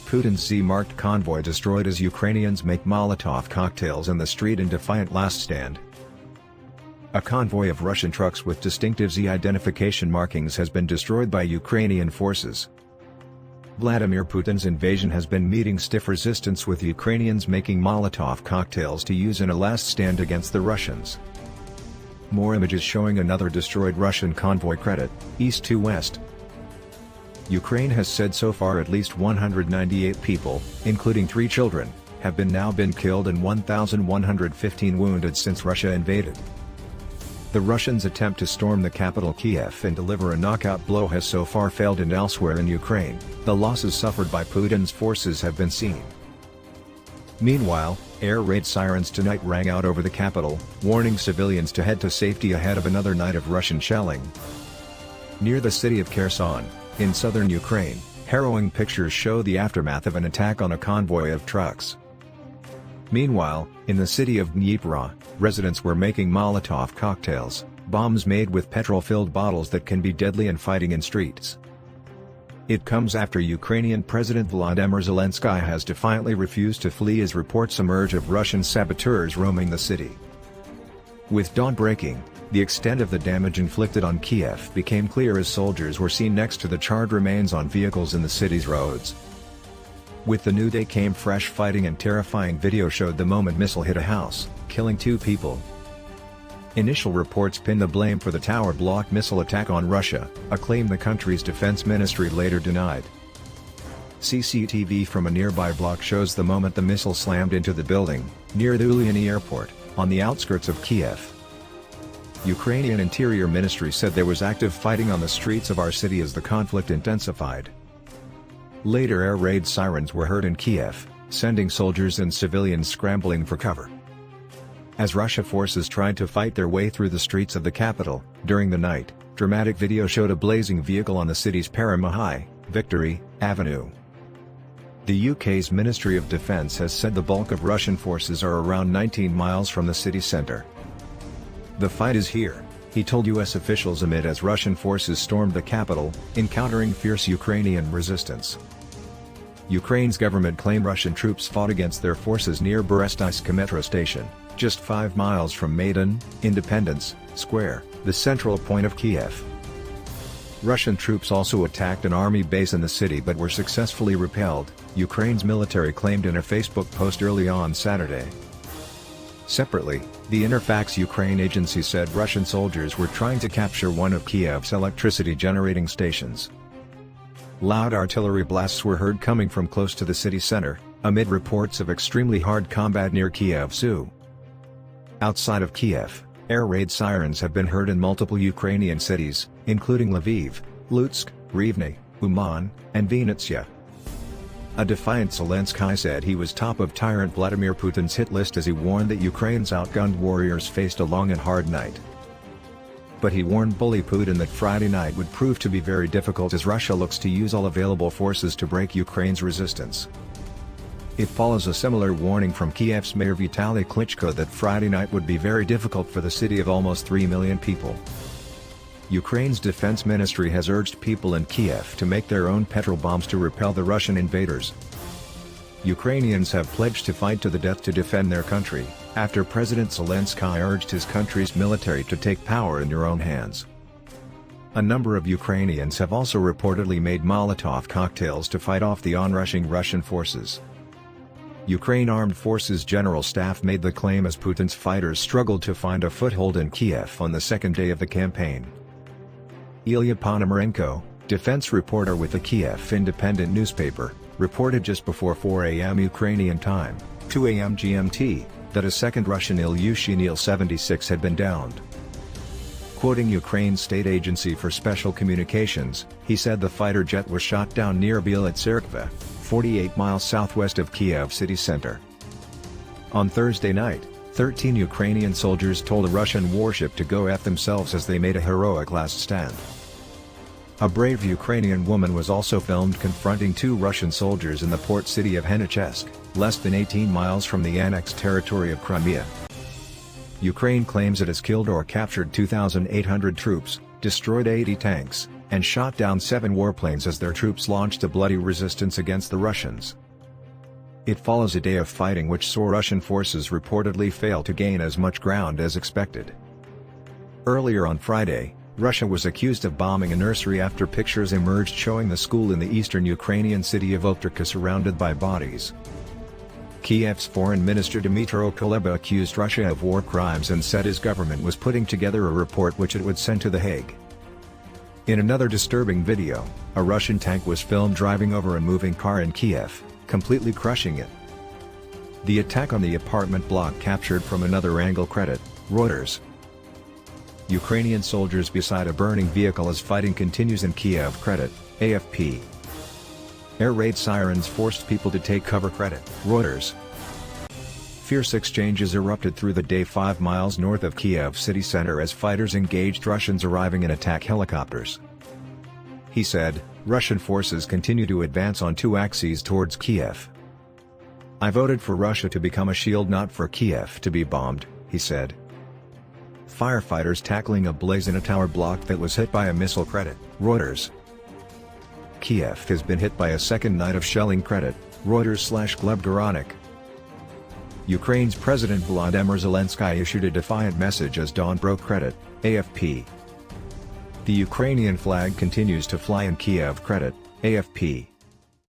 Putin's Z-marked convoy destroyed as Ukrainians make Molotov cocktails in the street in defiant last stand. A convoy of Russian trucks with distinctive Z identification markings has been destroyed by Ukrainian forces. Vladimir Putin's invasion has been meeting stiff resistance, with Ukrainians making Molotov cocktails to use in a last stand against the Russians. More images showing another destroyed Russian convoy. Credit, East to West. Ukraine has said so far at least 198 people, including 3 children, have now been killed and 1,115 wounded since Russia invaded. The Russians' attempt to storm the capital Kyiv and deliver a knockout blow has so far failed, and elsewhere in Ukraine, the losses suffered by Putin's forces have been seen. Meanwhile, air raid sirens tonight rang out over the capital, warning civilians to head to safety ahead of another night of Russian shelling. Near the city of Kherson, in southern Ukraine, harrowing pictures show the aftermath of an attack on a convoy of trucks. Meanwhile, in the city of Dnipro, residents were making Molotov cocktails, bombs made with petrol-filled bottles that can be deadly, and fighting in streets. It comes after Ukrainian President Volodymyr Zelensky has defiantly refused to flee as reports emerge of Russian saboteurs roaming the city. With dawn breaking, the extent of the damage inflicted on Kyiv became clear as soldiers were seen next to the charred remains on vehicles in the city's roads. With the new day came fresh fighting, and terrifying video showed the moment missile hit a house, killing 2 people. Initial reports pinned the blame for the tower block missile attack on Russia, a claim the country's defense ministry later denied. CCTV from a nearby block shows the moment the missile slammed into the building, near the Ulyani airport, on the outskirts of Kyiv. Ukrainian Interior Ministry said there was active fighting on the streets of our city as the conflict intensified. Later, air raid sirens were heard in Kyiv, sending soldiers and civilians scrambling for cover. As Russia forces tried to fight their way through the streets of the capital, during the night, dramatic video showed a blazing vehicle on the city's Paramahai, Victory, Avenue. The UK's Ministry of Defence has said the bulk of Russian forces are around 19 miles from the city centre. "The fight is here," he told US officials amid as Russian forces stormed the capital, encountering fierce Ukrainian resistance. Ukraine's government claimed Russian troops fought against their forces near Berestaysk metro station, just 5 miles from Maidan, Independence Square, the central point of Kyiv. Russian troops also attacked an army base in the city but were successfully repelled, Ukraine's military claimed in a Facebook post early on Saturday. Separately, the Interfax Ukraine agency said Russian soldiers were trying to capture one of Kyiv's electricity generating stations. Loud artillery blasts were heard coming from close to the city center, amid reports of extremely hard combat near Kyiv Zoo. Outside of Kyiv, air raid sirens have been heard in multiple Ukrainian cities, including Lviv, Lutsk, Rivne, Uman, and Vinnytsia. A defiant Zelensky said he was top of tyrant Vladimir Putin's hit list as he warned that Ukraine's outgunned warriors faced a long and hard night. But he warned bully Putin that Friday night would prove to be very difficult as Russia looks to use all available forces to break Ukraine's resistance. It follows a similar warning from Kyiv's mayor Vitaly Klitschko that Friday night would be very difficult for the city of almost 3 million people. Ukraine's defense ministry has urged people in Kyiv to make their own petrol bombs to repel the Russian invaders. Ukrainians have pledged to fight to the death to defend their country, after President Zelensky urged his country's military to take power in their own hands. A number of Ukrainians have also reportedly made Molotov cocktails to fight off the onrushing Russian forces. Ukraine Armed Forces General Staff made the claim as Putin's fighters struggled to find a foothold in Kyiv on the second day of the campaign. Ilya Ponomarenko, defense reporter with the Kyiv Independent newspaper, reported just before 4 a.m. Ukrainian time, 2 a.m. GMT, that a second Russian Ilyushin Il-76 had been downed. Quoting Ukraine's state agency for special communications, he said the fighter jet was shot down near Biela Tserkva, 48 miles southwest of Kyiv city center. On Thursday night, 13 Ukrainian soldiers told a Russian warship to go F themselves as they made a heroic last stand. A brave Ukrainian woman was also filmed confronting 2 Russian soldiers in the port city of Henichesk, less than 18 miles from the annexed territory of Crimea. Ukraine claims it has killed or captured 2,800 troops, destroyed 80 tanks, and shot down 7 warplanes as their troops launched a bloody resistance against the Russians. It follows a day of fighting which saw Russian forces reportedly fail to gain as much ground as expected. Earlier on Friday, Russia was accused of bombing a nursery after pictures emerged showing the school in the eastern Ukrainian city of Ultrika surrounded by bodies. Kyiv's Foreign Minister Dmytro Kuleba accused Russia of war crimes and said his government was putting together a report which it would send to The Hague. In another disturbing video, a Russian tank was filmed driving over a moving car in Kyiv, completely crushing it. The attack on the apartment block captured from another angle. Credit, Reuters. Ukrainian soldiers beside a burning vehicle as fighting continues in Kyiv. Credit, AFP. Air raid sirens forced people to take cover. Credit, Reuters. Fierce exchanges erupted through the day 5 miles north of Kyiv city center as fighters engaged Russians arriving in attack helicopters. He said, Russian forces continue to advance on 2 axes towards Kyiv. I voted for Russia to become a shield, not for Kyiv to be bombed, he said. Firefighters tackling a blaze in a tower block that was hit by a missile. Credit, Reuters. Kyiv has been hit by a second night of shelling. Credit, Reuters/Gleb. Ukraine's President Volodymyr Zelensky issued a defiant message as dawn broke. Credit, AFP. The Ukrainian flag continues to fly in Kyiv. Credit, AFP.